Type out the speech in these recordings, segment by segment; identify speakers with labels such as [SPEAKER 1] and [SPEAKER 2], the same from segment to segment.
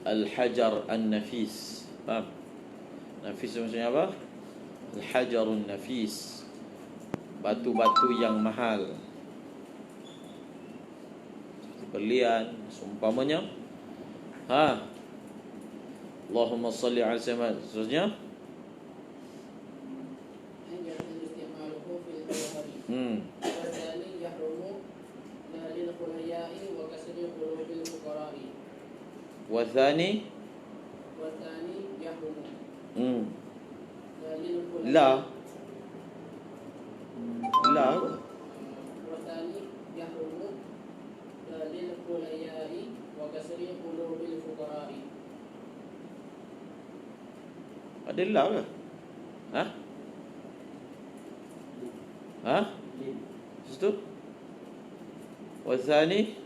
[SPEAKER 1] al-hajar an-nafis. Faham? Nafis maksudnya apa? Al-hajarun nafis, batu-batu yang mahal, seperti berlian seumpamanya. Allahumma salli ala Muhammad. Seterusnya wathani la ada la ke? Situ wathani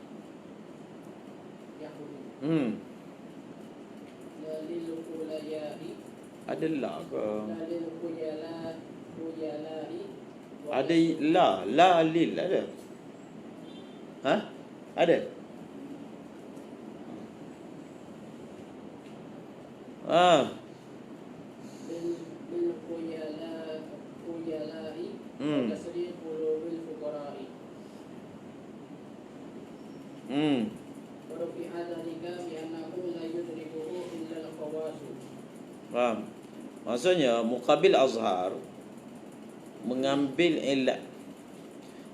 [SPEAKER 1] ada la ke? Ada la lil ada? Ada? Maksudnya muqabil azhar mengambil ilat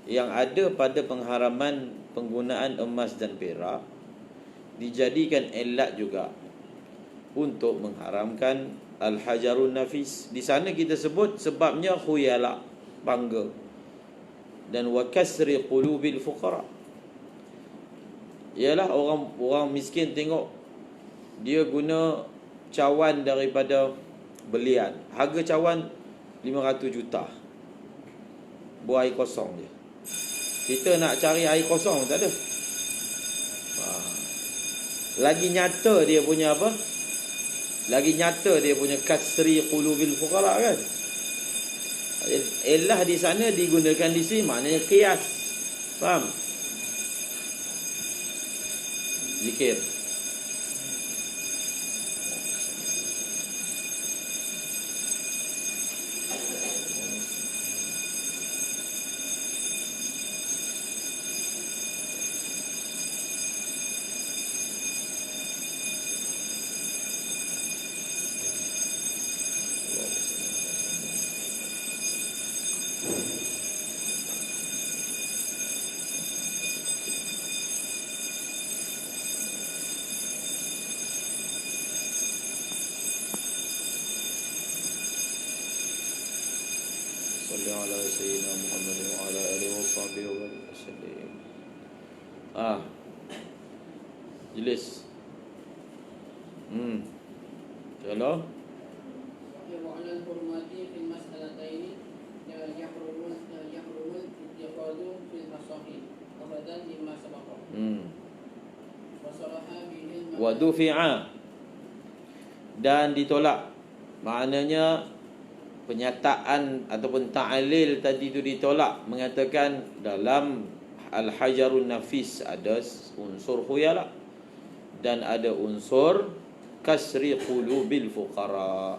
[SPEAKER 1] yang ada pada pengharaman penggunaan emas dan perak, dijadikan ilat juga untuk mengharamkan al-hajarun nafis. Di sana kita sebut sebabnya khuyala, bangga, dan wa kasri qulubil fuqara. Ialah orang miskin tengok dia guna cawan daripada berlian, harga cawan 500 juta, buah air kosong je. Kita nak cari air kosong tak ada. Lagi nyata dia punya apa? Lagi nyata dia punya kasri qulubil fuqara kan. Elah di sana digunakan di sini, maknanya qiyas. Faham? Zikir. Salli ala sayyidina Muhammad wa ala alihi wa sahbihi wa sallim. Jelas. Kalau wa dufi'a, dan ditolak, maknanya penyataan ataupun ta'lil tadi itu ditolak, mengatakan dalam al-hajarun nafis ada unsur khuyala dan ada unsur kasri qulubil fuqara.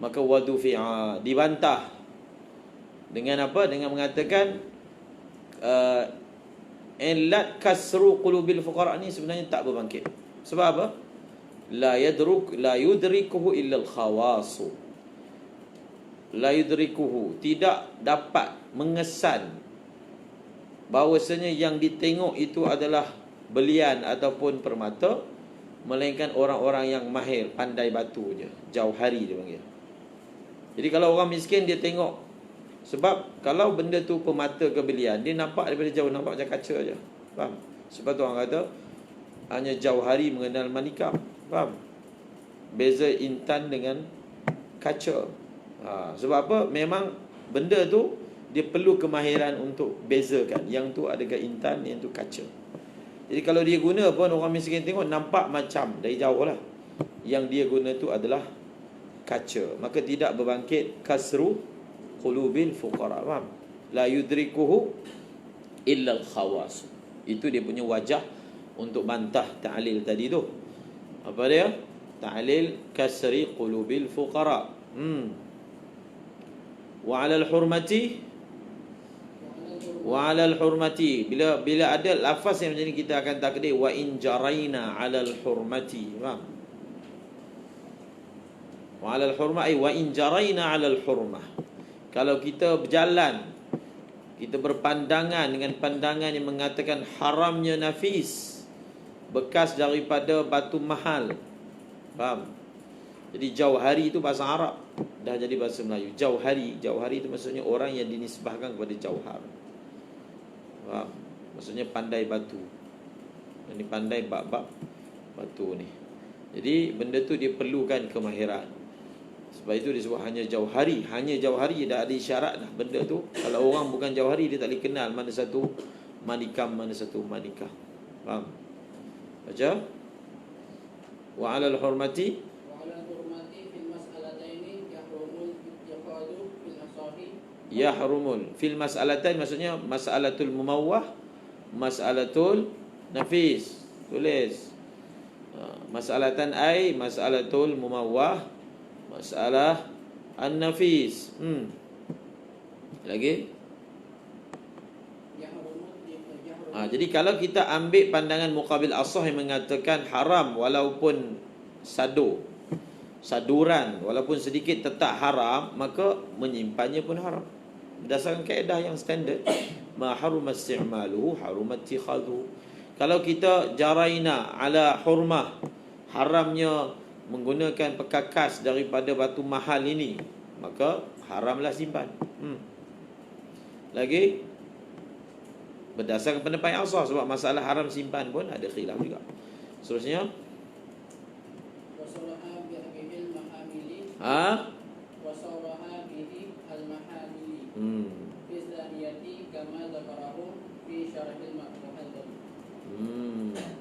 [SPEAKER 1] Maka wadufi'a dibantah dengan apa? Dengan mengatakan ilat kasru qulubil fuqara ni sebenarnya tak berbangkit. Sebab apa? La yudrikuhu illa al-khawasu. La yudrikuhu, tidak dapat mengesan bahawasanya yang ditengok itu adalah belian ataupun permata, melainkan orang-orang yang mahir, pandai batu je, jauhari dia panggil. Jadi kalau orang miskin dia tengok, sebab kalau benda tu permata ke belian, dia nampak daripada jauh, nampak macam kaca je. Faham? Sebab tu orang kata hanya jauhari mengenal manikam. Faham? Beza intan dengan kaca. Sebab apa? Memang benda tu dia perlu kemahiran untuk bezakan, yang tu adakah intan, yang tu kaca. Jadi kalau dia guna pun, orang miskin tengok nampak macam dari jauh lah, yang dia guna tu adalah kaca. Maka tidak berbangkit kasru qulubil fuqara. Faham? La yudrikuhu illa al-khawas. Itu dia punya wajah untuk bantah ta'lil tadi tu. Apa dia? Ta'lil kasri qulubil fuqara. Wa 'alal hurmati, wa 'alal hurmati. Bila ada lafaz yang macam ni kita akan takdir wa in jaraina 'alal hurmati. Faham? Wa 'alal hurmah ay wa in jaraina 'alal hurmah. Kalau kita berjalan, kita berpandangan dengan pandangan yang mengatakan haramnya nafis, bekas daripada batu mahal. Faham? Jadi jauhari itu bahasa Arab, dah jadi bahasa Melayu. Jauhari itu maksudnya orang yang dinisbahkan kepada jauhar. Faham? Maksudnya pandai batu. Yang pandai bab-bab batu ni. Jadi benda tu dia perlukan kemahiran. Sebab itu disebut hanya jauhari. Hanya jauhari dah ada isyarat dah. Benda tu kalau orang bukan jauhari dia tak boleh kenal mana satu manikam, mana satu manikah. Faham? Baca. Wa 'alal hurmati,
[SPEAKER 2] wa 'alal hurmati fil mas'alataini yahrumul iqtiqadu fil asahi.
[SPEAKER 1] Yahrumul fil mas'alatain maksudnya mas'alatul mumawwah, mas'alatul nafis. Tulis. Mas'alatan ai mas'alatul mumawwah, masalah an-nafis. Lagi? Jadi kalau kita ambil pandangan muqabil asah yang mengatakan haram walaupun saduran walaupun sedikit tetap haram, maka menyimpannya pun haram. Berdasarkan kaedah yang standard, ma haruma isti'maluhu haruma ittikhadhu. Kalau kita jaraina ala hurmah, haramnya menggunakan pekakas daripada batu mahal ini, maka haramlah simpan. Lagi berdasarkan pendapat yang asah, sebab masalah haram simpan pun ada khilaf juga. Seterusnya
[SPEAKER 2] wasaraha bihi al-mahamili. Wasaraha bihi al-mahamili. Fi thaniyati kama dzakarahu fi syarhil muhadzab.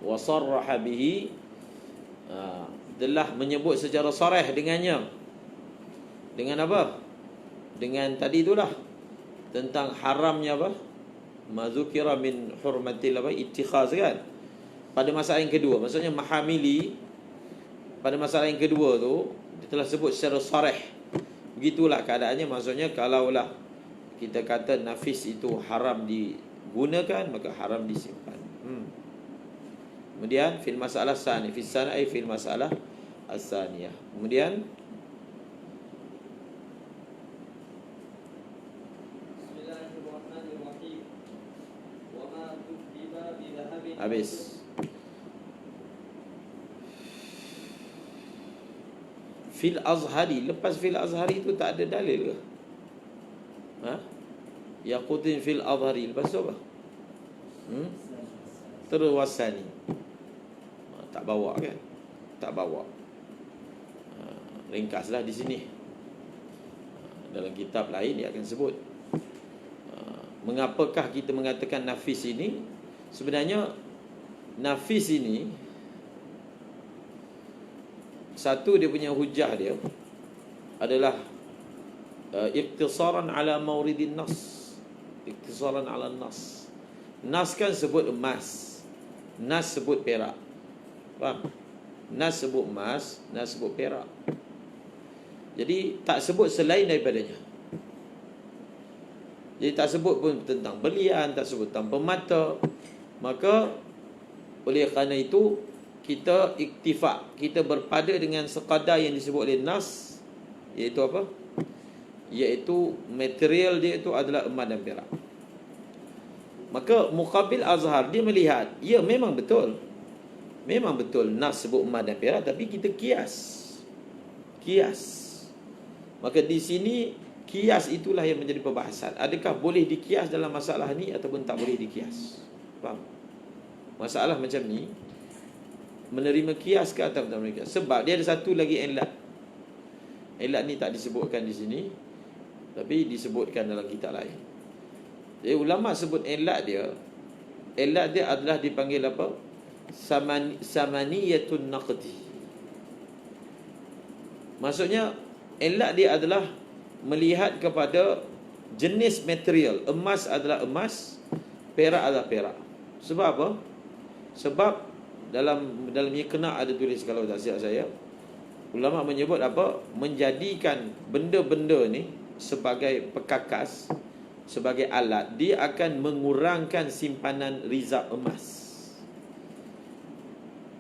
[SPEAKER 1] Wasarraha bihi, telah menyebut secara sarih dengannya. Dengan apa? Dengan tadi itulah, tentang haramnya apa? Mazukira min hurmatil apa? Ittikhaz kan? Pada masalah yang kedua, maksudnya mahamili. Pada masalah yang kedua tu dia telah sebut secara sarih. Begitulah keadaannya. Maksudnya kalaulah kita kata nafis itu haram digunakan, maka haram disimpan. Kemudian fil masalah sani, fil sana ay fil masalah as-saniyah. Kemudian
[SPEAKER 2] Bismillahirrahmanirrahim. Wa ma tudiba bi dhahabin.
[SPEAKER 1] habis. Fil azhari, lepas fil azhari itu tak ada dalil ke? Yaqutin fil azhari, lepas tu apa? Terus wasani. Tak bawa kan? Tak bawa. Ringkaslah di sini. Dalam kitab lain dia akan sebut. Mengapakah kita mengatakan nafis ini? Sebenarnya nafis ini, satu dia punya hujah dia adalah iktisaran ala mauridin nas. Iktisaran ala nas. Nas kan sebut emas, nas sebut perak. Faham? Nas sebut emas, nas sebut perak. Jadi tak sebut selain daripadanya. Jadi tak sebut pun tentang belian, tak sebut tentang permata. Maka oleh kerana itu kita iktifak, kita berpada dengan sekadar yang disebut oleh nas, iaitu apa? Iaitu material dia itu adalah emas dan perak. Maka muqabil azhar dia melihat, ya memang betul. Memang betul nas sebut emas dan perak, tapi kita kias. Maka di sini kias itulah yang menjadi perbahasan. Adakah boleh dikias dalam masalah ni ataupun tak boleh dikias? Faham? Masalah macam ni, menerima kias ke atau tak menerima kias? Sebab dia ada satu lagi ilat. Ilat ni tak disebutkan di sini, tapi disebutkan dalam kitab lain. Jadi ulama sebut ilat dia adalah dipanggil apa? Samaniyatun naqdi. Maksudnya ilat dia adalah melihat kepada jenis material. Emas adalah emas, perak adalah perak. Sebab apa? Sebab dalamnya kena ada tulis, kalau tak silap saya, ulama menyebut apa, menjadikan benda-benda ni sebagai pekakas, sebagai alat, dia akan mengurangkan simpanan rizab emas.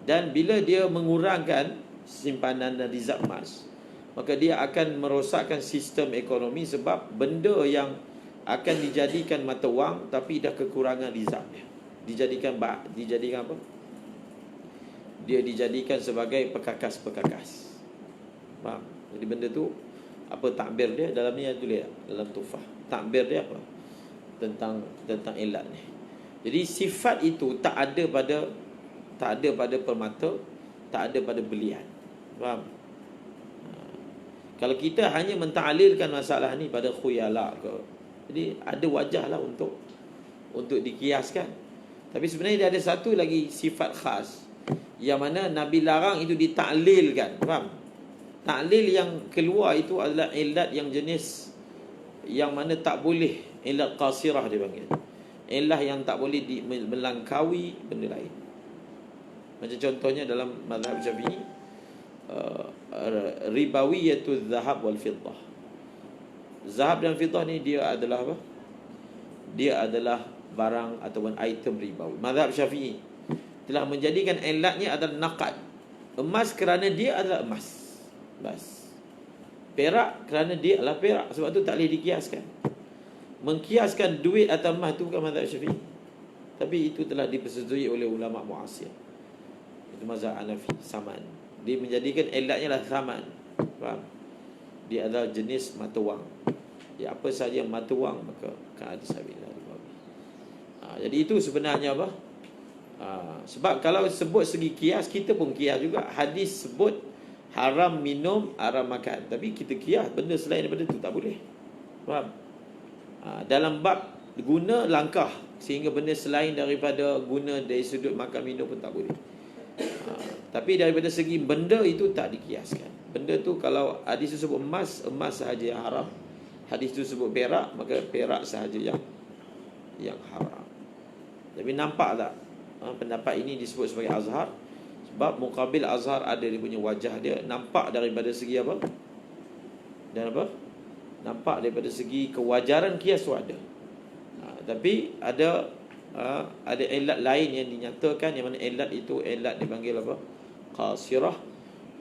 [SPEAKER 1] Dan bila dia mengurangkan simpanan dan rizab emas, maka dia akan merosakkan sistem ekonomi, sebab benda yang akan dijadikan mata wang tapi dah kekurangan rizabnya, dijadikan apa? Dia dijadikan sebagai pekakas-pekakas. Faham? Jadi benda tu apa takbir dia, dalam ni ada tulis dalam Tufah. Takbir dia apa? Tentang elat ni. Jadi sifat itu tak ada pada permata, tak ada pada belian. Faham? Kalau kita hanya mentaklilkan masalah ni pada khuyala ke, jadi ada wajah lah untuk dikiaskan. Tapi sebenarnya dia ada satu lagi sifat khas yang mana Nabi larang itu ditaklilkan. Faham? Taklil yang keluar itu adalah ilat yang jenis yang mana tak boleh, ilat qasirah dia panggil. Ilah yang tak boleh melangkaui benda lain. Macam contohnya dalam mazhab Syafi'i, ribawiyatul zahab wal fiddah. Zahab dan fiddah ni dia adalah apa? Dia adalah barang ataupun item ribawi. Mazhab Syafi'i telah menjadikan ilatnya adalah naqad. Emas kerana dia adalah emas. Bas. Perak kerana dia adalah perak. Sebab tu tak boleh dikiaskan. Mengkiaskan duit atau emas tu bukan mazhab Syafi'i. Tapi itu telah dipersetujui oleh ulama muasir. Itu mazhab Hanafi, saman. Dia menjadikan ilatnya lah saman. Faham? Dia adalah jenis mata wang. Ya, apa sahaja yang mata wang, maka kan ada sabilah ribawi. Jadi itu sebenarnya apa? Sebab kalau sebut segi kias, kita pun kias juga. Hadis sebut haram minum, haram makan, tapi kita kias benda selain daripada itu tak boleh. Faham? Dalam bab guna langkah, sehingga benda selain daripada guna dari sudut makan minum pun tak boleh. Tapi daripada segi benda itu tak dikiaskan. Benda tu kalau hadis tu sebut emas, emas sahaja yang haram. Hadis tu sebut perak, maka perak sahaja yang haram. Tapi nampak tak pendapat ini disebut sebagai azhar? Sebab muqabil azhar ada dia punya wajah dia. Nampak daripada segi apa? Dan apa? Nampak daripada segi kewajaran kias tu ada. Tapi ada ilat lain yang dinyatakan, yang mana ilat itu ilat dipanggil apa? Qasirah.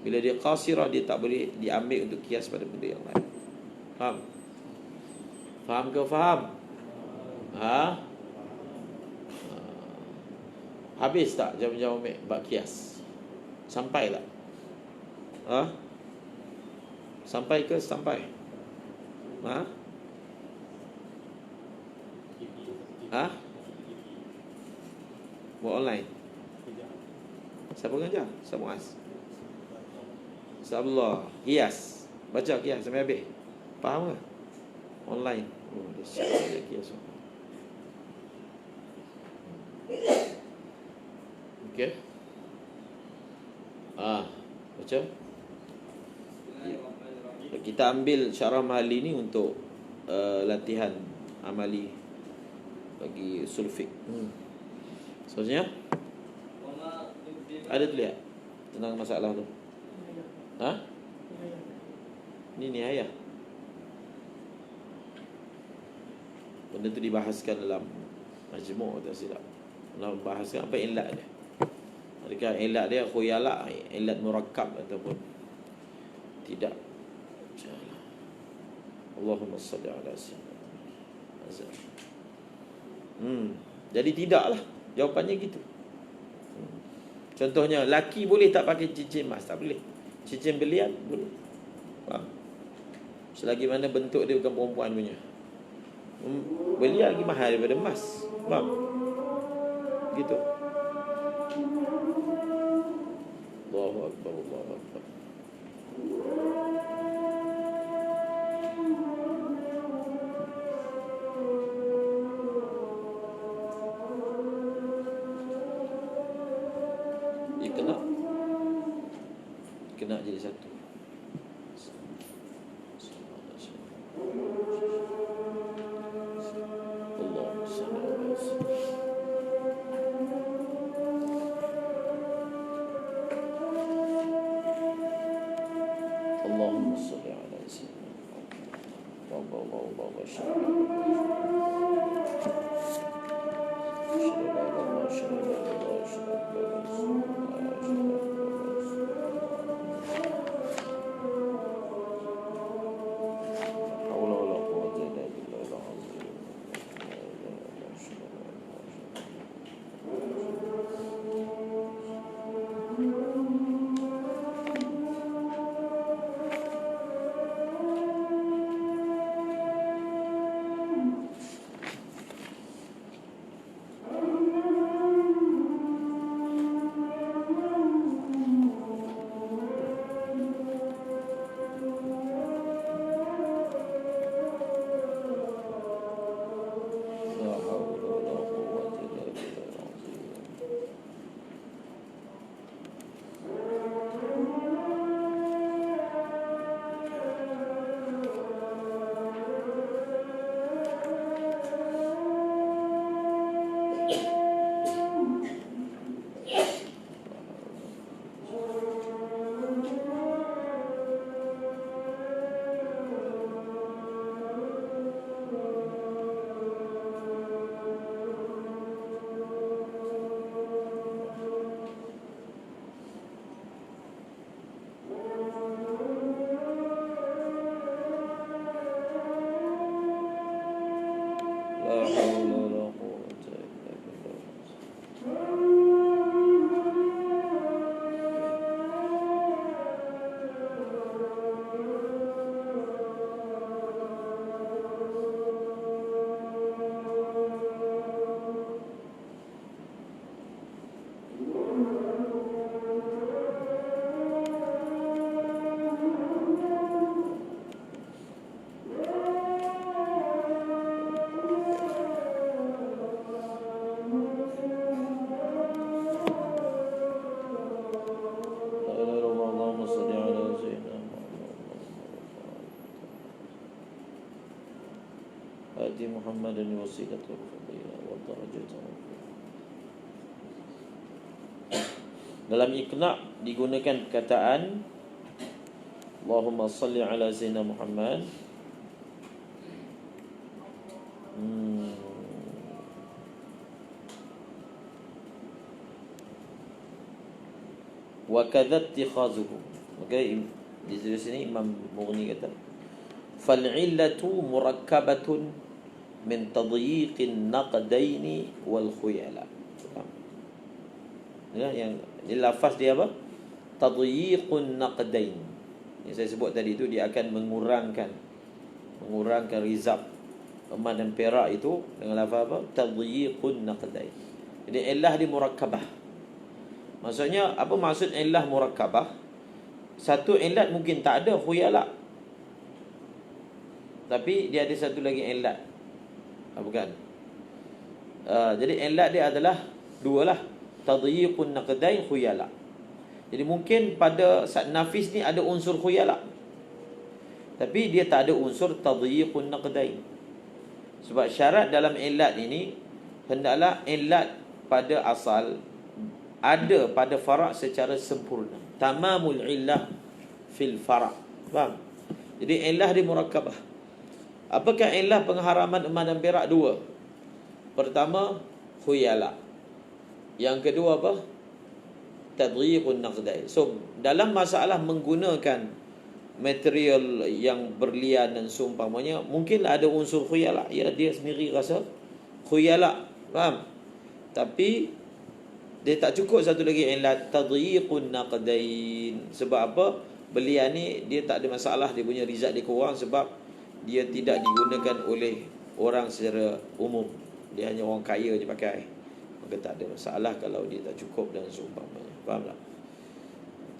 [SPEAKER 1] Bila dia qasirah, dia tak boleh diambil untuk kias pada benda yang lain. Faham? Faham ke faham? Habis tak jam-jam ambil bab kias? Sampai tak? Sampai ke sampai? Buat online. Siapa ngajar? Siapa Muaz? Sabullah. Kias. Baca kias sampai habis. Faham ke? Online. Oh, dia siap dia kias. Okey. Baca. Kita ambil syarah mahali ni untuk latihan amali bagi usul fiqh. Seterusnya ada tu lihat tentang masalah tu. Ni nihayah. Benda tu dibahaskan dalam majmu' tak silap. Dalam bahaskan apa ilat dia. Adakah ilat dia khuyala, ilat murakkab ataupun tidak. Allahumma salli ala sayyidina. Jadi tidaklah. Jawapannya gitu. Contohnya, laki boleh tak pakai cincin emas? Tak boleh. Cincin belian boleh. Faham? Selagi mana bentuk dia bukan perempuan punya. Belian lagi mahal daripada emas. Faham? Gitu. Allahu Akbar, Allahu Akbar. Dia kena jadi satu. Allahumma salli ala sayyidina Muhammad. آتِ محمدا الوسيلة والفضيلة والدرجة. Dalam iqna' digunakan perkataan Allahumma salli ala sayyidina Muhammad. Wa kadza ittikhazuhu. Okey, di sini Imam Mughni kata fal illatu murakkabatun min tadyiqin naqdaini wal khuyala. Ya, yang di lafaz dia apa? Tadyiqun naqdain. Yang saya sebut tadi itu dia akan mengurangkan rizab emas dan perak itu dengan lafaz apa? Tadyiqun naqdain. Jadi illah di murakkabah. Maksudnya apa maksud illah murakkabah? Satu illat mungkin tak ada khuyala, tapi dia ada satu lagi illat. Bukan. Jadi illat dia adalah dua lah. Tadyiqun naqdain khuyala. Jadi mungkin pada saat nafis ni ada unsur khuyala, tapi dia tak ada unsur tadyiqun naqdain. Sebab syarat dalam illat ini hendaklah illat pada asal ada pada fara' secara sempurna. Tamamul illah fil fara'. Faham? Jadi illah di murakkabah. Apakah illah pengharaman emas dan perak? Dua. Pertama, khuyala. Yang kedua apa? Tadyiqun naqdain. So, dalam masalah menggunakan material yang berlian dan seumpamanya, mungkinlah ada unsur khuyala. Ya, dia sendiri rasa khuyala. Faham? Tapi dia tak cukup satu lagi illat tadyiqun naqdain. Sebab apa? Belian ni dia tak ada masalah, dia punya rizat dia kurang sebab dia tidak digunakan oleh orang secara umum. Dia hanya orang kaya je pakai. Maka tak ada masalah kalau dia tak cukup dan seumpamanya. Faham tak?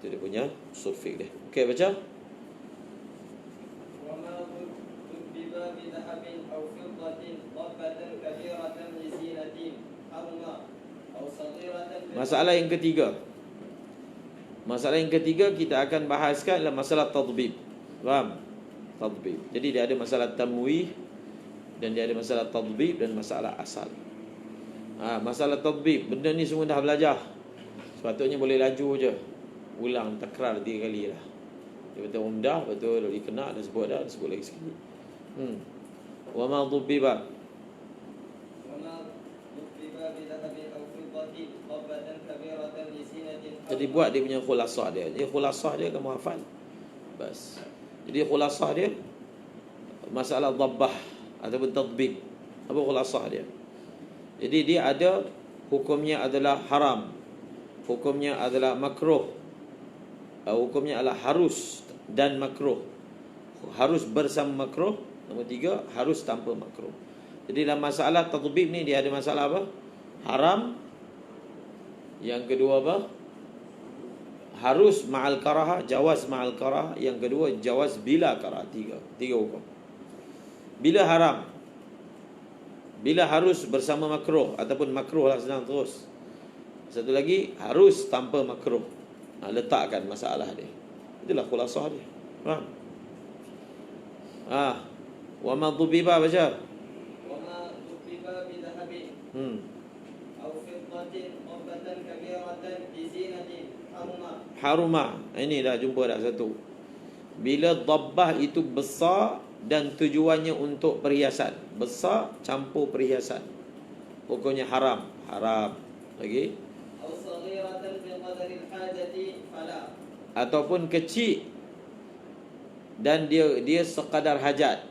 [SPEAKER 1] Itu dia punya usul fiqh dia. Okey, baca.
[SPEAKER 2] Wa ma tudbiba bi dhahabin aw fiddatin dhabbatan kabiratan li zinatin aw ma aw saghiratan.
[SPEAKER 1] Masalah yang ketiga. Masalah yang ketiga kita akan bahaskan adalah masalah tadbib. Faham? Tadbib. Jadi dia ada masalah tamwih dan dia ada masalah tadbib dan masalah asal. Masalah tadbib, benda ni semua dah belajar. Sepatutnya boleh laju je. Ulang takrar 3 kali lah. Dia betul umdah, betul dikena, dan sebut dah, sebut lagi sekali. Wa ma dhubbiba.
[SPEAKER 2] وما ذبب بذهب أو فضة ضبة كبيرة لزينة
[SPEAKER 1] Jadi buat dia punya khulasah dia. Jadi khulasah dia kamu hafal. Bas. Jadi khulasah dia masalah dhabbah ataupun tadbib. Apa khulasah dia? Jadi dia ada hukumnya adalah haram. Hukumnya adalah makruh. Hukumnya adalah harus dan makruh. Harus bersama makruh. Nombor 3, harus tanpa makruh. Jadi dalam masalah tadbib ni dia ada masalah apa? Haram. Yang kedua apa? Harus ma'al karahah, jawaz ma'al karahah. Yang kedua jawaz bila karahah. Tiga hukum. Bila haram, bila harus bersama makruh ataupun makruh lah senang terus. Satu lagi harus tanpa makruh. Letakkan masalah dia. Itulah khulasah dia. Faham? Wa ma dhubiba baca.
[SPEAKER 2] وما ذبب بذهب
[SPEAKER 1] Hmm.
[SPEAKER 2] أو فضة ضبة كبيرة لزينة حرمة.
[SPEAKER 1] Haruma. Ini dah jumpa dah satu. Bila dhabbah itu besar dan tujuannya untuk perhiasan. Besar campur perhiasan. Hukumnya haram. Haram. Lagi.
[SPEAKER 2] أو صغيرة بقدر الحاجة فلا.
[SPEAKER 1] Ataupun kecil dan dia sekadar hajat.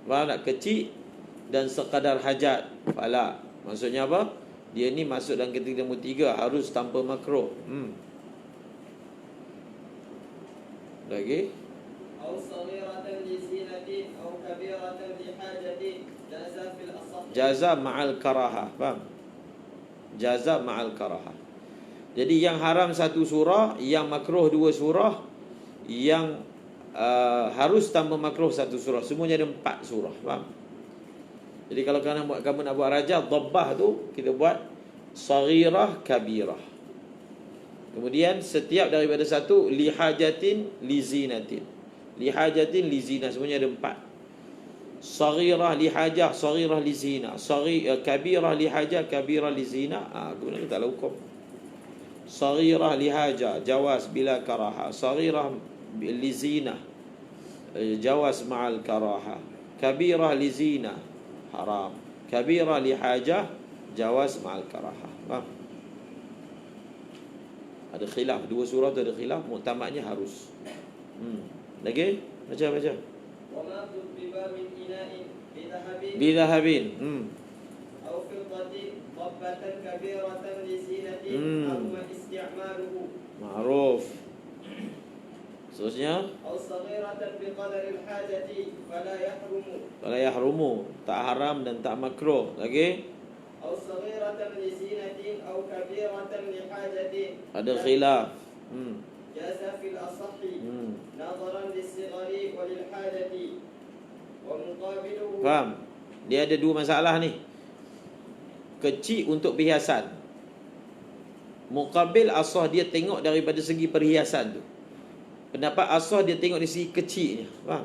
[SPEAKER 1] Faham tak? Kecil dan sekadar hajat. Fala. Maksudnya apa? Dia ni masuk dalam kategori nombor 3, harus tanpa makruh. Lagi.
[SPEAKER 2] أو صغيرة لزينة أو كبيرة لحاجة جاز في الأصح.
[SPEAKER 1] Jaza ma'al karahah. Faham? Jaza ma'al karahah. Jadi yang haram satu surah, yang makruh dua surah, yang harus tanpa makruh satu surah. Semuanya ada 4 surah. Faham? Jadi kalau kamu nak buat rajah, dhabbah tu kita buat saghirah, kabirah. Kemudian setiap daripada satu lihajatin lizinatin. Lihajatin lizina, semuanya ada 4. Saghirah lihajah, saghirah lizina. Kabirah lihajah, kabirah lizina. Guna kita lah hukum. Saghirah lihajah, jawaz bila karaha. Saghirah lizina, jawaz ma'al karaha. Kabirah lizina, haram. Kabirah lihajah, jawaz ma'al karaha. Faham? Ada khilaf. Dua surah tu ada khilaf. Muktamadnya harus. Lagi? Baca.
[SPEAKER 2] وما ذبب من إناء بذهب
[SPEAKER 1] Bidahabin.
[SPEAKER 2] أو فضة ضبة كبيرة لزينة حرم استعماله.
[SPEAKER 1] Ma'ruf. Seterusnya,
[SPEAKER 2] أو صغيرة بقدر الحاجة فلا يحرم.
[SPEAKER 1] wala yahrumu, tak haram dan tak makruh. Lagi?
[SPEAKER 2] أو صغيرة لزينة أو كبيرة لحاجة
[SPEAKER 1] Ada khilaf.
[SPEAKER 2] جاز في الأصح نظرا للصغر وللحاجة ومقابله.
[SPEAKER 1] Faham? Dia ada 2 masalah ni. Kecil untuk perhiasan. Muqabil asah dia tengok daripada segi perhiasan tu. Pendapat asah dia tengok dari segi kecilnya. Faham?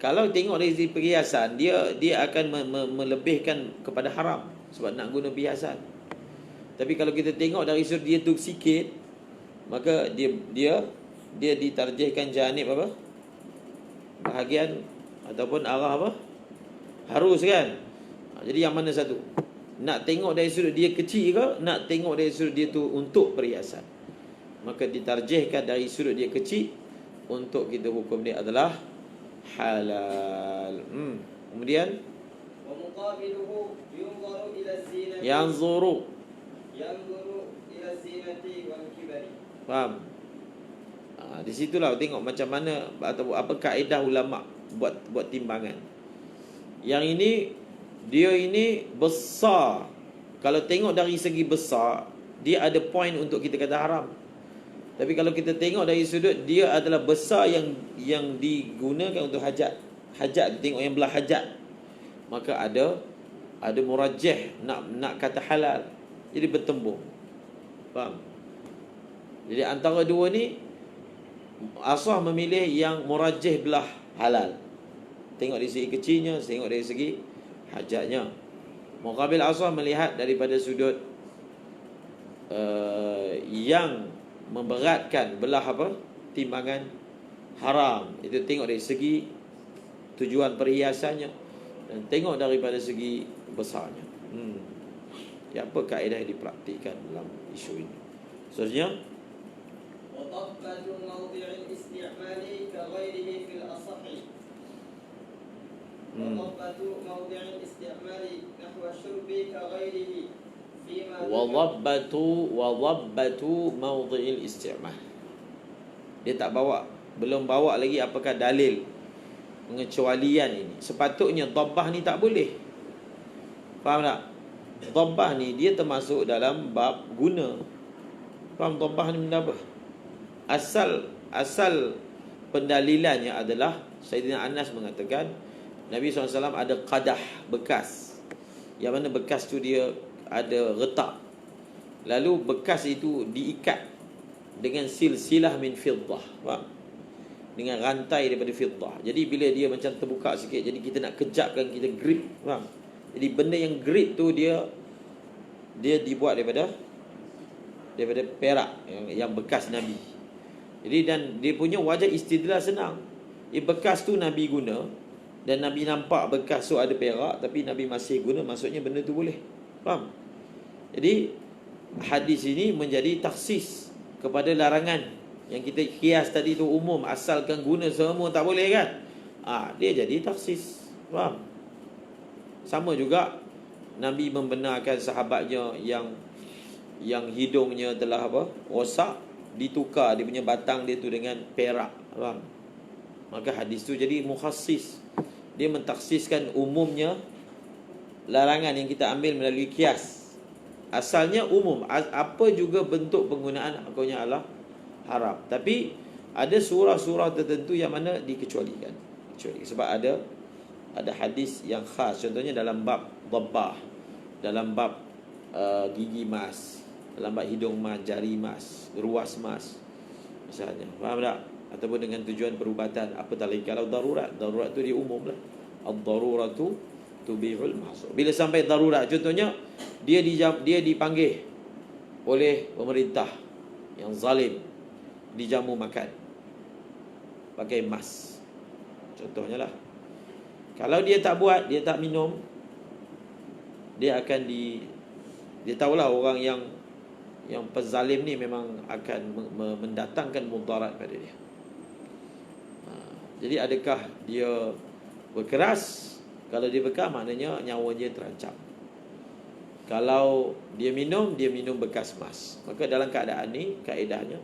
[SPEAKER 1] Kalau tengok dari segi perhiasan, dia akan melebihkan kepada haram sebab nak guna perhiasan. Tapi kalau kita tengok dari sudut dia tu sikit, maka dia ditarjihkan janib apa? Bahagian ataupun arah apa? Harus kan? Jadi yang mana satu? Nak tengok dari sudut dia kecil ke? Nak tengok dari sudut dia tu untuk perhiasan? Maka ditarjihkan dari sudut dia kecil, untuk kita hukum dia adalah halal. Kemudian
[SPEAKER 2] ومقابله ينظر إلى الزينة.
[SPEAKER 1] yanzuru.
[SPEAKER 2] ينظر إلى الزينة والكبر.
[SPEAKER 1] Faham? Di situlah tengok macam mana atau apa kaedah ulama buat timbangan. Yang ini dia ini besar. Kalau tengok dari segi besar, dia ada point untuk kita kata haram. Tapi kalau kita tengok dari sudut dia adalah besar yang digunakan untuk hajat. Hajat, tengok yang belah hajat. Maka ada murajjah nak kata halal. Jadi bertembung. Faham? Jadi antara dua ni asah memilih yang murajjih belah halal. Tengok dari segi kecilnya, tengok dari segi hajatnya. Muqabil asah melihat daripada sudut yang memberatkan belah apa? timbangan haram. Itu tengok dari segi tujuan perhiasannya dan tengok daripada segi besarnya. Ya, apa kaedah yang dipraktikkan dalam isu ini? Seterusnya,
[SPEAKER 2] وضبط موضع الاستعمال كغيره في الأصح وضبط موضع الاستعمال نحو الشرب كغيره فيما
[SPEAKER 1] وضبطوا موضع الاستعمال. Dia tak belum bawa lagi apakah dalil pengecualian ini. Sepatutnya dhabbah ni tak boleh. Faham tak? Dhabbah ni dia termasuk dalam bab guna. Faham dhabbah ni benda apa? Asal pendalilannya adalah Sayyidina Anas mengatakan Nabi SAW ada qadah bekas, yang mana bekas tu dia ada retak, lalu bekas itu diikat dengan silsilah min fiddah, faham? Dengan rantai daripada fiddah. Jadi bila dia macam terbuka sikit, jadi kita nak kejapkan, kita grip, faham? Jadi benda yang grip tu dia dibuat daripada perak yang bekas Nabi. Jadi dan dia punya wajah istidlal senang. Bekas tu Nabi guna dan Nabi nampak bekas tu ada perak tapi Nabi masih guna, maksudnya benda tu boleh. Faham? Jadi hadis ini menjadi taksis kepada larangan yang kita kias tadi tu umum, asalkan guna semua tak boleh kan? Dia jadi taksis. Faham? Sama juga Nabi membenarkan sahabatnya yang hidungnya telah rosak, ditukar dia punya batang dia tu dengan perak, faham? Maka hadis tu jadi mukhassis. Dia mentaksiskan umumnya larangan yang kita ambil melalui kias. Asalnya umum, apa juga bentuk penggunaan hukumnya adalah haram. Tapi ada surah-surah tertentu yang mana dikecualikan. Sebab ada hadis yang khas. Contohnya dalam bab dhabbah, dalam bab gigi mas, dalam bab hidung mas, jari mas, ruas mas misalnya, faham tak? Ataupun dengan tujuan perubatan, apa tak lagi. Kalau darurat tu dia umum lah. Ad-daruratu tubihul mahsur. Bila sampai darurat, contohnya dia dipanggil oleh pemerintah yang zalim, dijamu makan pakai mas, contohnya lah. Kalau dia tak buat, dia tak minum, dia akan dia tahulah orang yang pezalim ni memang akan mendatangkan mudarat pada dia. Jadi adakah dia berkeras? Kalau dia berkeras, maknanya nyawanya terancam. Kalau dia minum bekas mas. Maka dalam keadaan ni kaedahnya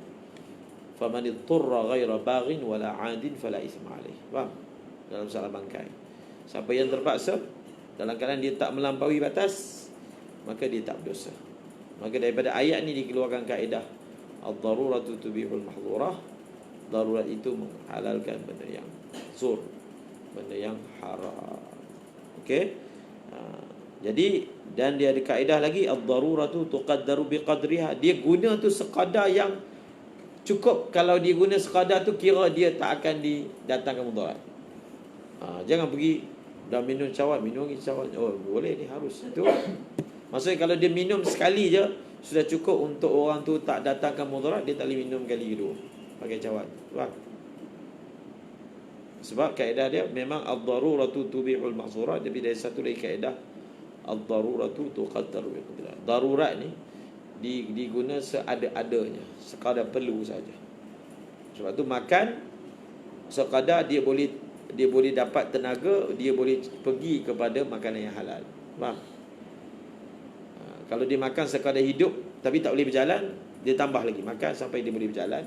[SPEAKER 1] faman ittara ghaira baghin wala 'adin fala itsma alaih. Faham? Dalam salah bangkai, siapa yang terpaksa dalam keadaan dia tak melampaui batas, maka dia tak berdosa. Maka daripada ayat ni dikeluarkan kaedah ad-daruratu tubihul mahdhurah. Darurat itu menghalalkan benda yang zur, benda yang haram. Okey. Jadi dan dia ada kaedah lagi, ad-daruratu tuqaddaru biqadriha. Dia guna tu sekadar yang cukup. Kalau dia guna sekadar tu, kira dia tak akan didatangkan mudarat. Jangan pergi dah minum cawan, minum lagi cawan. Oh, boleh ni, harus. Itu maksudnya kalau dia minum sekali je sudah cukup untuk orang tu tak datangkan mudarat, dia tak boleh minum kali kedua pakai cawan. Faham? Sebab kaedah dia memang ad-daruratu tubihul mahzurat. Tapi dari satu lagi kaedah, ad-daruratu tuqaddaru biqadriha. Darurat ni diguna seada-adanya, sekadar perlu saja. Sebab tu makan sekadar dia boleh dapat tenaga, dia boleh pergi kepada makanan yang halal. Faham? Kalau dia makan sekadar hidup tapi tak boleh berjalan, dia tambah lagi makan sampai dia boleh berjalan,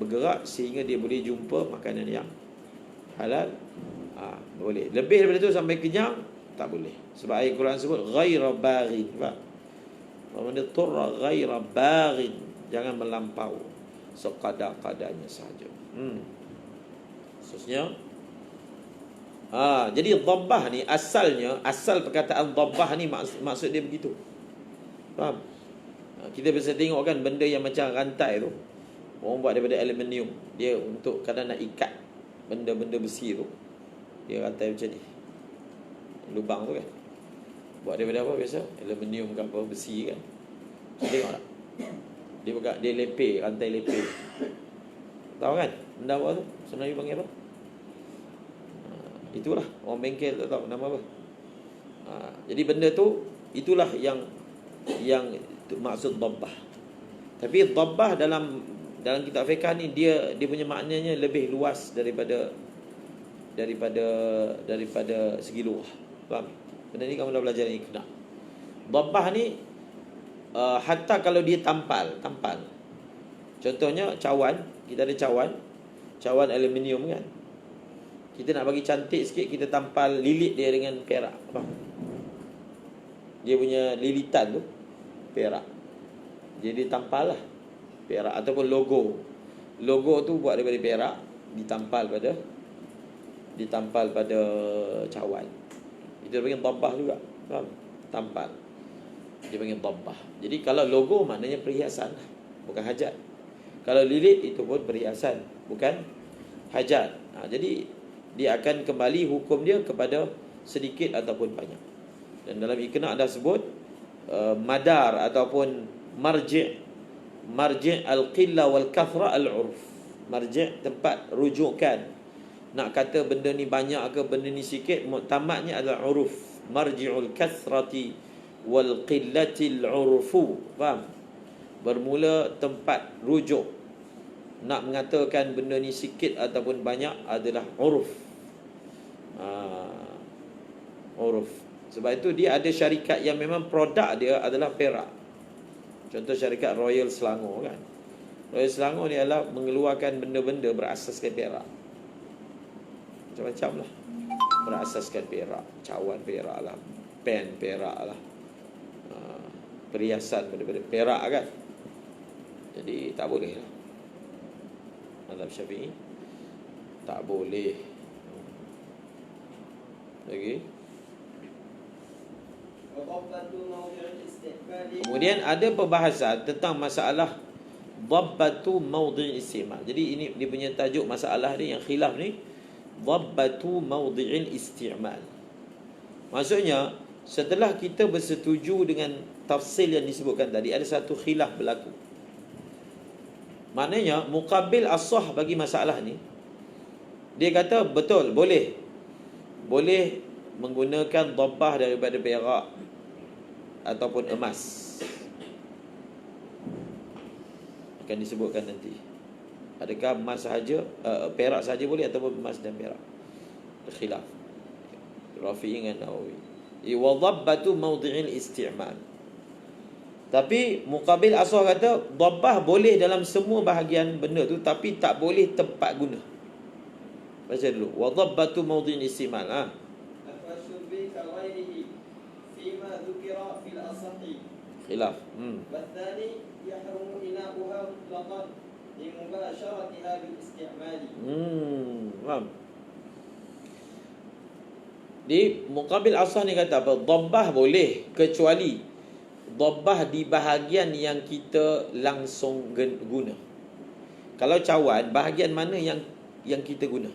[SPEAKER 1] bergerak sehingga dia boleh jumpa makanan yang halal. Boleh. Lebih daripada tu sampai kenyang, tak boleh. Sebab ayat Quran sebut ghaira baghin. Faham? Wa turra ghaira baghin, jangan melampau, sekadar-kadarnya saja. Khususnya jadi dhabbah ni asal perkataan dhabbah ni maksud dia begitu. Faham? Kita biasa tengok kan benda yang macam rantai tu, orang buat daripada aluminium. Dia untuk kadang nak ikat benda-benda besi tu, dia rantai macam ni, lubang tu kan, buat daripada apa biasa? Aluminium ke apa, besi kan. Tengok tak? Dia lepeh, rantai lepeh. Tahu kan? Benda apa tu? Sebenarnya panggil apa? Itulah orang bengkel tak tahu nama apa. Jadi benda tu itulah yang maksud dhabbah. Tapi dhabbah dalam kitab fiqh ni dia punya maknanya lebih luas daripada segi lughah. Faham? Benda ni kamu dah belajar ni kena. Dhabbah ni hatta kalau dia tampal. Contohnya cawan, kita ada cawan aluminium kan. Kita nak bagi cantik sikit, kita tampal lilit dia dengan perak. Faham? Dia punya lilitan tu perak. Jadi tampal lah perak ataupun logo. Logo tu buat daripada perak, ditampal pada cawan. Itu dia panggil dhabbah juga. Faham? Tampal. Dia panggil dhabbah. Jadi kalau logo maknanya perhiasan, bukan hajat. Kalau lilit itu pun perhiasan, bukan hajat. Jadi dia akan kembali hukum dia kepada sedikit ataupun banyak. Dan dalam Iqna' ada sebut madar ataupun marji' al-qillah wal kathra al-urf. Marji' tempat rujukan. Nak kata benda ni banyak ke benda ni sikit, muktamadnya adalah uruf. Marji'ul kathrati wal qillatil urfu. Faham? Bermula tempat rujuk. Nak mengatakan benda ni sikit ataupun banyak adalah uruf. Uruf. Sebab itu dia ada syarikat yang memang produk dia adalah perak. Contoh syarikat Royal Selangor kan. Royal Selangor ni adalah mengeluarkan benda-benda berasaskan perak. Macam-macam lah. Berasaskan perak. Cawan perak lah, pen perak lah, perhiasan benda-benda perak kan. Jadi tak boleh lah. Mazhab Syafi'i tak boleh. Lagi. Kemudian ada perbahasan tentang masalah dhabbatu mawdi' istimal. Jadi ini dia punya tajuk masalah ni yang khilaf ni, dhabbatu mawdi'il istimal. Maksudnya setelah kita bersetuju dengan tafsil yang disebutkan tadi, ada satu khilaf berlaku. Maknanya muqabil as-sah bagi masalah ni, dia kata betul, boleh menggunakan dhabbah daripada perak ataupun emas. Akan disebutkan nanti. Adakah emas sahaja, perak sahaja boleh ataupun emas dan perak? Khilaf Rafi'i dengan Nawawi. Wa dhabbatu mawdi'il isti'mal. Tapi muqabil asal kata dhabbah boleh dalam semua bahagian benda tu, tapi tak boleh tempat guna. Baca dulu. Wa dhabbatu mawdi'il isti'mal. Khilaf.
[SPEAKER 2] والثاني يحرم إناؤها مطلقا لمباشرتها بالاستعمال.
[SPEAKER 1] Faham? Di muqabil asal ni kata apa? Dhabbah boleh kecuali dhabbah di bahagian yang kita langsung guna. Kalau cawan, bahagian mana yang kita guna?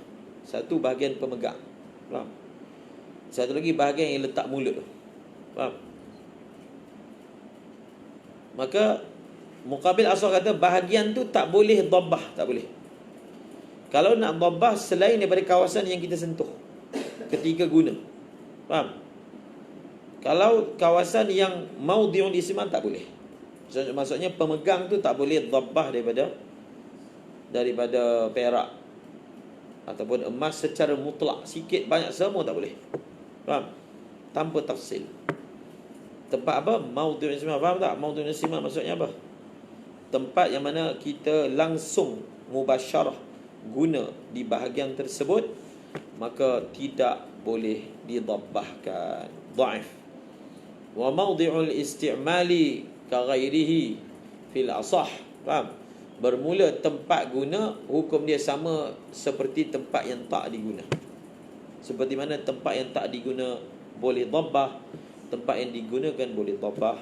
[SPEAKER 1] Satu bahagian pemegang. Faham? Satu lagi bahagian yang letak mulut tu. Faham? Maka muqabil asal kata bahagian tu tak boleh dhabbah, tak boleh. Kalau nak dhabbah selain daripada kawasan yang kita sentuh ketika guna. Faham? Kalau kawasan yang maudhi'ul istimal tak boleh. Maksudnya pemegang tu tak boleh dhabbah daripada perak ataupun emas secara mutlak, sikit banyak semua tak boleh. Faham? Tanpa tafsil. Tempat apa? Maudhi'ul istimal. Faham tak? Maudhi'ul istimal maksudnya apa? Tempat yang mana kita langsung mubasyarah guna di bahagian tersebut, maka tidak boleh didabbahkan. Dhaif. Wa maudhi'ul istimali ka ghairihi fil asah. Faham? Bermula tempat guna, hukum dia sama seperti tempat yang tak diguna. Seperti mana tempat yang tak diguna boleh dhabbah, tempat yang digunakan boleh dhabbah.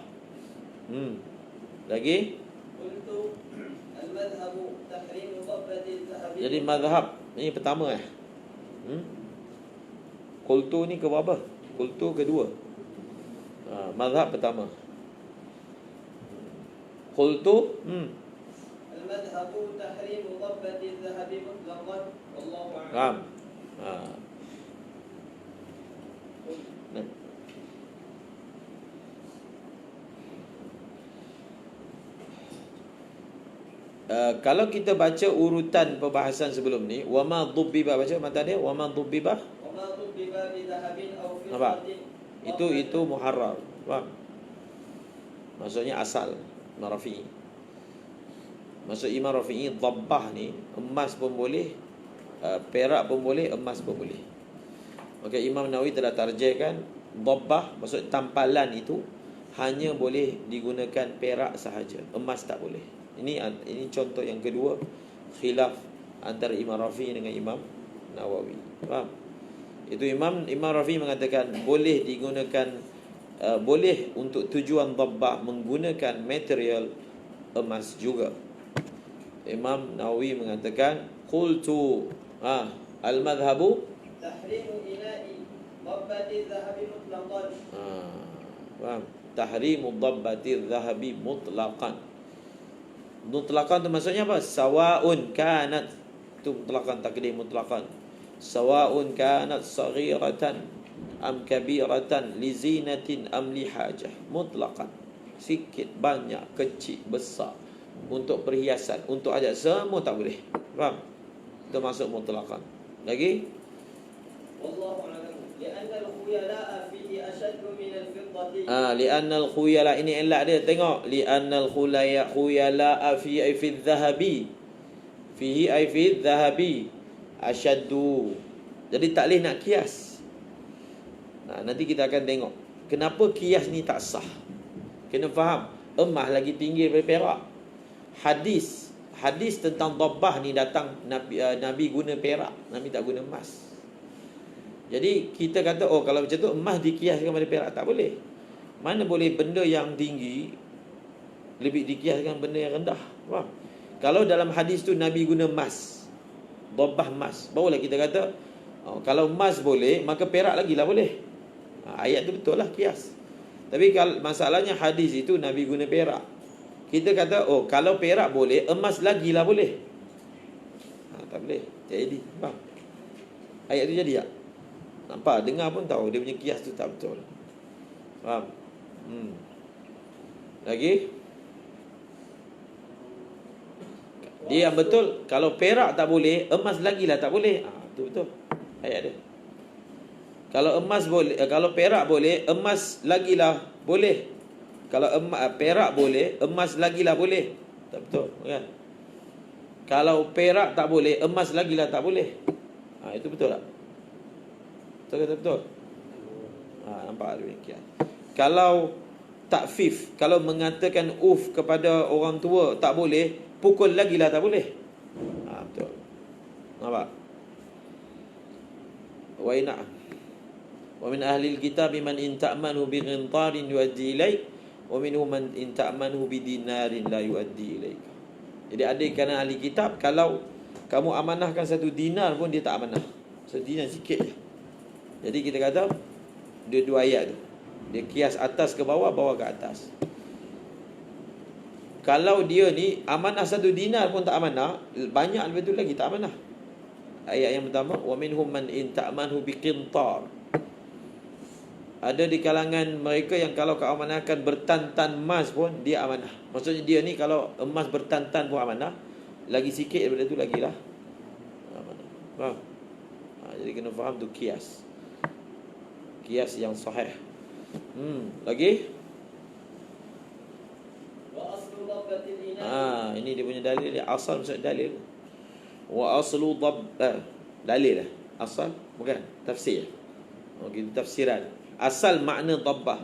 [SPEAKER 1] Lagi? Jadi mazhab ni pertama Qultu ni ke berapa? Qultu kedua. Mazhab pertama. Qultu
[SPEAKER 2] المذهب تحريم ضبة الذهب مطلقا والله
[SPEAKER 1] Faham?
[SPEAKER 2] أعلم.
[SPEAKER 1] Ha. Nah. Kalau kita baca urutan perbahasan sebelum ni, wama dhubbiba, baca mata dia, wama dhubbiba,
[SPEAKER 2] وما ضبب بذهب أو
[SPEAKER 1] nampak?
[SPEAKER 2] فضة
[SPEAKER 1] Itu muharram. Faham? Maksudnya asal Imam Rafi'i. Maksud Imam Rafi'i, dhabbah ni emas pun boleh, perak pun boleh, emas pun boleh. Maka Imam Nawawi telah tarjihkan dhabbah, maksud tampalan itu hanya boleh digunakan perak sahaja, emas tak boleh. Ini contoh yang kedua khilaf antara Imam Rafi'i dengan Imam Nawawi. Faham? Itu Imam Rafi'i mengatakan boleh digunakan, boleh untuk tujuan dhabbah menggunakan material emas juga. Imam Nawawi mengatakan qultu al-madhhabu
[SPEAKER 2] تحريم إناء ضبة الذهب مطلقا.
[SPEAKER 1] faham? Tahrimu dhabbati dhahabi mutlaqan. Mutlaqan tu maksudnya apa? Sawaun kanat, tu mutlaqan, takdir mutlaqan. Sawaun kanat saghiratan am kabiratan li zinatin am li hajah. Mutlaqan. Sikit, banyak, kecil, besar, untuk perhiasan, untuk hajat, semua tak boleh. Faham? Itu maksud mutlaqan. Lagi?
[SPEAKER 2] والله أعلم. لأن الخيلاء فيه أشد من الفضة.
[SPEAKER 1] Li'anna al-khuyala, ini elak dia, tengok. Li'anna al-khuyala fi dhahabi, fihi ay fi dhahabi asyaddu. Jadi tak boleh nak kias. Nanti kita akan tengok kenapa kias ni tak sah. Kena faham, emas lagi tinggi daripada perak. Hadis tentang dhabbah ni datang Nabi guna perak, Nabi tak guna emas. Jadi kita kata, oh kalau macam tu emas dikiaskan pada perak, tak boleh. Mana boleh benda yang tinggi lebih dikiaskan benda yang rendah. Faham? Kalau dalam hadis tu Nabi guna emas, dhabbah emas, barulah kita kata, oh, kalau emas boleh, maka perak lagi lah boleh. Ayat tu betul lah, kias. Tapi kalau masalahnya hadis itu Nabi guna perak, kita kata, oh kalau perak boleh, emas lagi lah boleh. Tak boleh. Jadi, faham? Ayat tu jadi tak? Nampak? Dengar pun tahu dia punya kias tu tak betul. Faham? Lagi? Dia yang betul, kalau perak tak boleh, emas lagi lah tak boleh. Itu betul ayat dia. Kalau emas boleh, kalau perak boleh, emas lagi lah boleh. Kalau perak boleh, emas lagi lah boleh. Tak betul kan? Kalau perak tak boleh, emas lagi lah tak boleh. Itu betul tak? Betul kata betul? Nampak demikian. Kalau takfif, kalau mengatakan kepada orang tua tak boleh, pukul lagi lah tak boleh. Betul. Nampak? Wa inna wa min ahli alkitab man in ta'manhu bi qintarin yuaddi ilaik wa minhum man in ta'manhu bi dinarin la yuaddi ilaik. Jadi ada kalangan ahli kitab, kalau kamu amanahkan 1 dinar pun dia tak amanah. 1 dinar sikit je. Jadi kita kata dua ayat tu, dia kias atas ke bawah, bawah ke atas. Kalau dia ni amanah 1 dinar pun tak amanah, banyak lebih tu lagi tak amanah. Ayat yang pertama, wa minhum man in ta'manhu biqintar. Ada di kalangan mereka yang kalau kau amanahkan bertantan emas pun dia amanah. Maksudnya dia ni kalau emas bertantan pun amanah, lagi sikit daripada tu lagilah amanah. Faham? Jadi kena faham tu kias yang sahih. Lagi? Ini dia punya dalil dia. Asal maksud dalil. Wa aslu dalil lah. Asal bukan tafsir. Kita tafsiran. Asal makna dhabbah.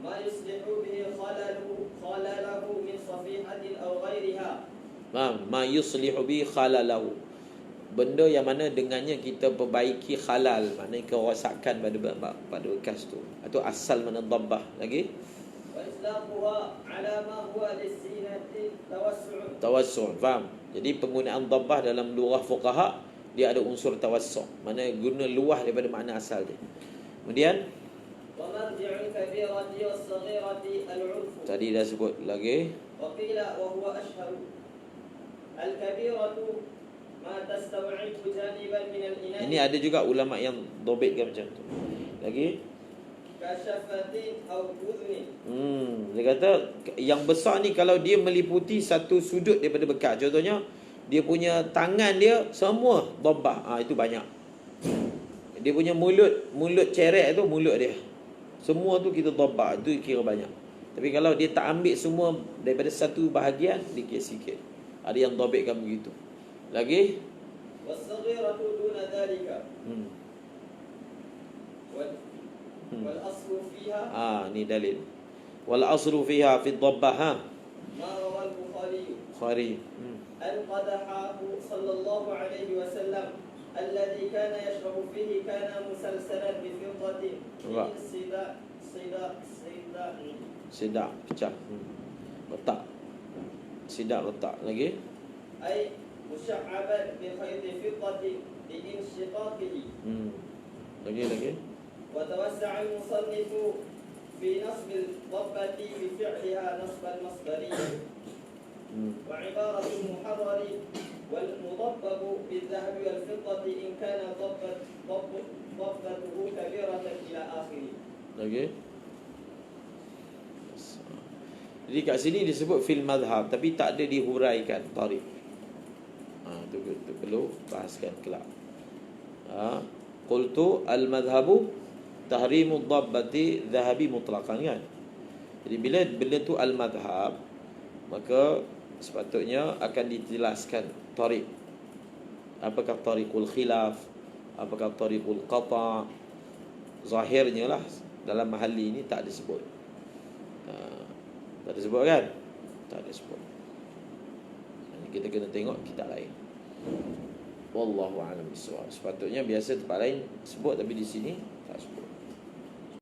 [SPEAKER 2] Ma yuslihu bihi khalalahu min safihatin aw ghairiha.
[SPEAKER 1] Ma yuslihu bihi khalalahu. Benda yang mana dengannya kita perbaiki khalal, maknanya kerosakan pada bekas tu. Itu asal mana dhabbah. Lagi?
[SPEAKER 2] Wa islaquha ala ma huwa lisinati
[SPEAKER 1] tawassu'. Faham? Jadi penggunaan dhabbah dalam lughah fuqaha, dia ada unsur tawassu', mana guna luah daripada makna asal dia. Kemudian
[SPEAKER 2] wa marji'ul kabirati was saghirati al-'urf.
[SPEAKER 1] tadi dah sebut lagi.
[SPEAKER 2] وقيل وهو أشهر الكبيرة ما تستوعب جانبا من الإناء
[SPEAKER 1] Ini ada juga ulama yang dobitkan macam tu. Lagi?
[SPEAKER 2] كشفة أو أذن.
[SPEAKER 1] Dia kata yang besar ni kalau dia meliputi satu sudut daripada bekas. Contohnya dia punya tangan dia semua dhabbah. Itu banyak. Dia punya mulut cerek tu mulut dia. Semua tu kita dhabbah. Itu kira banyak. Tapi kalau dia tak ambil semua daripada satu bahagian, dia kira sikit. Ada yang dobitkan begitu. Lagi?
[SPEAKER 2] والصغيرة دون ذلك. والأصل فيها.
[SPEAKER 1] Ni dalil. Wal aslu fiha fi dhabbah.
[SPEAKER 2] ما روى البخاري.
[SPEAKER 1] Bukhari.
[SPEAKER 2] أن قدحه صلى الله عليه وسلم الذي كان يشرب فيه كان مسلسلا بفضة من
[SPEAKER 1] Sidak pecah. Retak. Sidak retak. Lagi?
[SPEAKER 2] أي مشعبا بخيط فضة لانشقاقه.
[SPEAKER 1] Lagi.
[SPEAKER 2] وتوسع المصنف في نصب الضبة بفعلها نصب المصدرية. وعبارة المحرر والمضبب بالذهب والفضة إن كان ضبته كبيرة إلى آخره.
[SPEAKER 1] Lagi. Jadi kat sini disebut fil madhab tapi tak ada dihuraikan tarikh. Tu perlu bahaskan kelak. Qultu al madhabu tahrimu dhabbati dhahabi mutlaqan kan. Jadi bila benda tu al madhab maka sepatutnya akan dijelaskan tarikh. Apakah tariqul khilaf, apakah tariqul qata'. Zahirnya lah dalam mahalli ini tak disebut. Tak disebut kan? Tak disebut. Kita kena tengok kitab lain. Wallahu a'lam bishawab. Sepatutnya biasa tempat lain sebut tapi di sini